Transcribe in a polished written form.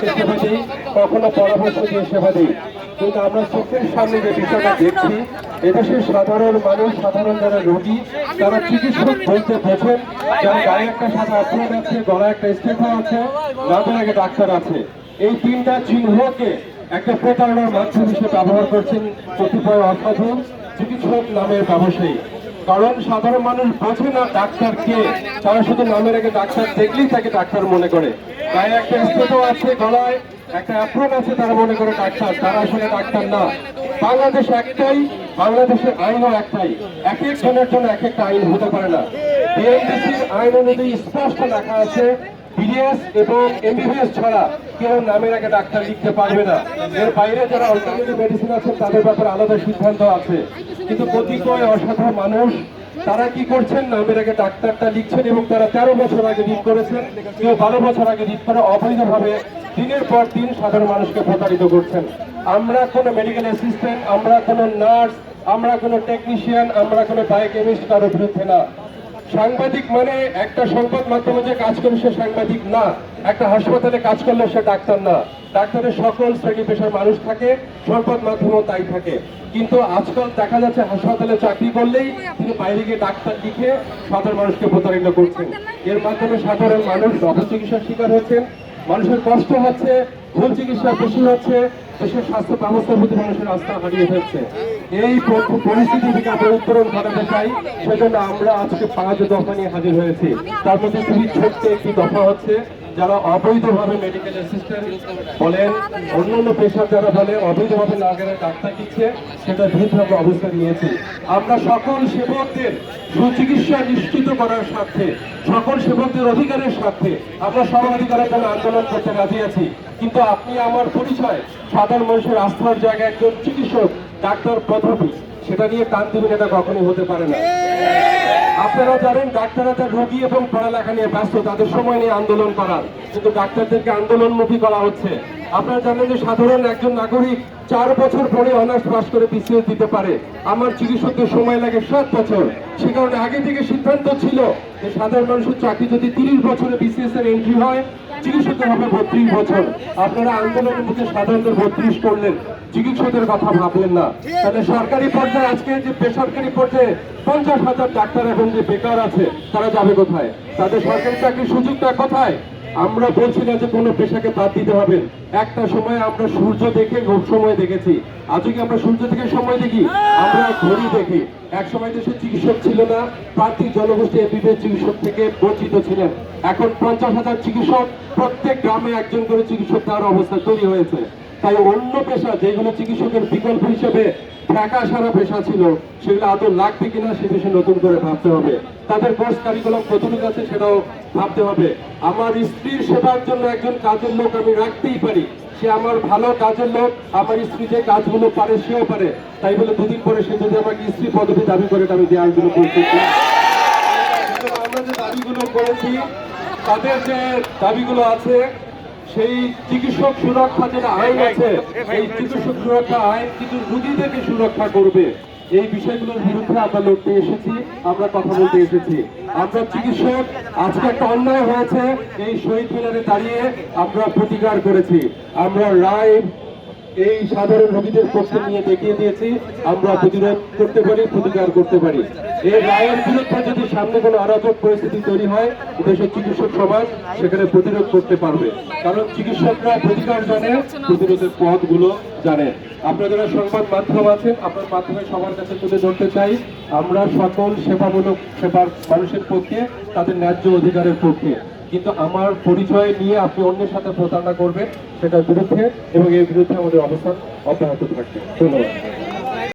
তাকে সেবা দিই, কখনো পরামর্শ দিয়ে সেবা দিই। কিন্তু আমরা চোখের সামনে যে বিষয়টা দেখছি, এদেশের সাধারণ মানুষ, সাধারণ যারা রোগী, তারা চিকিৎসক বলতে বোঝেন যার গায়ে একটা সাদা অপরাধ আছে, গলায় একটা স্টেথো আছে, নামের আগে ডাক্তার আছে। এই তিনটা চিহ্নকে একটা প্রতারণার মাধ্যম হিসেবে ব্যবহার করছেন কতিপয় অসাধু চিকিৎসক নামের ব্যবসায়ী। কারণ সাধারণ মানুষ বোঝে না ডাক্তার কে, তারা শুধু নামের আগে ডাক্তার দেখলেই তাকে ডাক্তার মনে করে। গায়ে একটা স্টেথো আছে, গলায় একটা অ্যাপ্রন আছে, তারা মনে করে ডাক্তার, তারা আসলে ডাক্তার না। বাংলাদেশ একটাই, বাংলাদেশের আইনও একটাই, এক এক জনের জন্য এক একটা আইন হতে পারে না। বিএনপিসির আইন অনুযায়ী স্পষ্ট লেখা আছে বিডিএস এবং এমবিবিএস ছাড়া কেউ নামের আগে ডাক্তার লিখতে পারবে না। এর বাইরে যারা অল্টারনেটিভ মেডিসিন আছেন তাদের ব্যাপারে আলাদা সিদ্ধান্ত আছে। কিন্তু কতিপয় অসাধু মানুষ তারা কি করছেন, নামের আগে ডাক্তারটা লিখছেন এবং তারা 13 বছর আগে রিড করেছেন, কেউ 12 বছর আগে রিড করে অবৈধভাবে দিনের পর দিন সাধারণ মানুষকে প্রতারিত করছেন। আমরা কোনো মেডিকেল অ্যাসিস্ট্যান্ট, আমরা কোনো নার্স, আমরা কোনো টেকনিশিয়ান, আমরা কোনো বায়োকেমিস্ট কারোর বিরুদ্ধে না। সাংবাদিক মানে একটা সংবাদ মাধ্যমে যে কাজ করে সে সাংবাদিক না, একটা হাসপাতালে কাজ করলে সে ডাক্তার না। ডাক্তারের সকল শ্রেণী পেশার মানুষ থাকে, সংবাদ মাধ্যমেও তাই থাকে। কিন্তু আজকাল দেখা যাচ্ছে হাসপাতালে চাকরি করলেই তিনি বাইরে গিয়ে ডাক্তার লিখে সাধারণ মানুষকে প্রতারিত করছেন। এর মাধ্যমে সাধারণ মানুষ অপচিকিৎসার শিকার হচ্ছেন, মানুষের কষ্ট হচ্ছে, ভুল চিকিৎসা বেশি হচ্ছে, দেশের স্বাস্থ্য ব্যবস্থার প্রতি মানুষের আস্থা হারিয়ে ফেলছে। এই পরিস্থিতি থেকে আমরা উত্তরণ ঘটাতে চাই, সেজন্য আমরা আজকে 5 দফা নিয়ে হাজির হয়েছি। তার মধ্যে খুবই ছোট্ট একটি দফা হচ্ছে যারা অবৈধভাবে মেডিকেল অ্যাসিস্ট্যান্ট বলেন, অন্যান্য পেশার যারা বলে অবৈধভাবে নাগের ডাক্তার দিচ্ছে, সেটার বিরুদ্ধে আমরা অবস্থান নিয়েছি। আমরা সকল সেবকদের সুচিকিৎসা নিশ্চিত করার স্বার্থে, সকল সেবকদের অধিকারের স্বার্থে আমরা সবার অধিকারের জন্য আন্দোলন করতে রাজি আছি। কিন্তু আপনি আমার পরিচয় সাধারণ মানুষের আস্থার জায়গায় একজন চিকিৎসক, ডাক্তার পদ্ধতি, সেটা নিয়ে টান দিবেন, এটা কখনোই হতে পারে না। আপনারা জানেন ডাক্তাররা তার রোগী এবং পড়ালেখা নিয়ে ব্যস্ত, তাদের সময় নিয়ে আন্দোলন করার, কিন্তু ডাক্তারদেরকে আন্দোলনমুখী করা হচ্ছে। আপনারা জানেন যে সাধারণ একজন নাগরিক 4 বছর পরে অনার্স পাস করে বিসিএস দিতে পারে, আমার চিকিৎসকদের সময় লাগে 7 বছর। সে কারণে আগে থেকে সিদ্ধান্ত ছিল যে সাধারণ মানুষের চাকরি যদি 30 বছরে বিসিএস এর এন্ট্রি হয়, চিকিৎসকের হবে 32 বছর। আপনারা আন্দোলনের মুখে সাধারণত 32 করলেন, চিকিৎসকের কথা ভাবলেন না। তাহলে সরকারি পর্যায়ে আজকে যে বেসরকারি পর্যায়ে 50,000 ডাক্তার এখন যে বেকার আছে, তারা যাবে কোথায়? তাদের সরকারি চাকরির সুযোগটা কোথায়? আমরা বলছি না যে কোনো পেশাকে বাদ দিতে হবে। একটা সময় আমরা সূর্য দেখে সময় দেখেছি, আজকে কি আমরা সূর্য থেকে সময় দেখি? আমরা ঘড়ি দেখি। এক সময় দেশে চিকিৎসক ছিল না, প্রান্তিক জনগোষ্ঠী এমবিবিএস চিকিৎসক থেকে বঞ্চিত ছিলেন। এখন 50,000 চিকিৎসক, প্রত্যেক গ্রামে একজন করে চিকিৎসক তার অবস্থা তৈরি হয়েছে। তাই অন্য পেশা যেগুলো চিকিৎসকের বিকল্প হিসেবে ঢাকা সারা পেশা ছিল, সেগুলো আদৌ লাগবে কিনা সে বিষয়ে নতুন করে ভাবতে হবে। তাদের কোর্স কারিকুলাম কতটুকু আছে সেটাও ভাবতে হবে। আমার স্ত্রীর সেবার জন্য একজন কাজের লোক আমি রাখতেই পারি, সে আমার ভালো কাজের লোক, আমার স্ত্রী যে কাজগুলো পারে সেও পারে, তাই বলে 2 দিন পরে সে যদি আমাকে স্ত্রী পদবি দাবি করে আমি দেওয়ালগুলো করতেছি। আমরা যে দাবিগুলো করেছি, তাদের যে দাবিগুলো আছে, সেই চিকিৎসক সুরক্ষা যেটা আইন আছে, এই চিকিৎসক সুরক্ষা আইন কিন্তু রোগীদেরকে সুরক্ষা করবে। এই বিষয়গুলোর বিরুদ্ধে আমরা লড়তে এসেছি, আমরা কথা বলতে এসেছি। আমরা চিকিৎসক, আজকে একটা অন্যায় হয়েছে, এই শহীদ মিনারে দাঁড়িয়ে আমরা প্রতিকার করেছি। আমরা রায় এই সাধারণ রোগীদের পক্ষে নিয়ে দেখিয়ে দিয়েছি আমরা প্রতিরোধ করতে পারি, প্রতিকার করতে পারি। এই রায়ের বিরুদ্ধে যদি সামনে কোনো অরাজক পরিস্থিতি তৈরি হয়, দেশের চিকিৎসক সমাজ সেখানে প্রতিরোধ করতে পারবে। কারণ চিকিৎসকরা প্রতিকার জানে, প্রতিরোধের পথগুলো জানে। আপনারা যারা সংবাদ মাধ্যম আছেন, আপনার মাধ্যমে সবার কাছে তুলে ধরতে চাই, আমরা সকল সেবামূলক সেবার মানুষের পক্ষে, তাদের ন্যায্য অধিকারের পক্ষে। কিন্তু আমার পরিচয় নিয়ে আপনি অন্যের সাথে প্রতারণা করবেন, সেটার বিরুদ্ধে এবং এর বিরুদ্ধে আমাদের অবস্থান অব্যাহত থাকবে। ধন্যবাদ।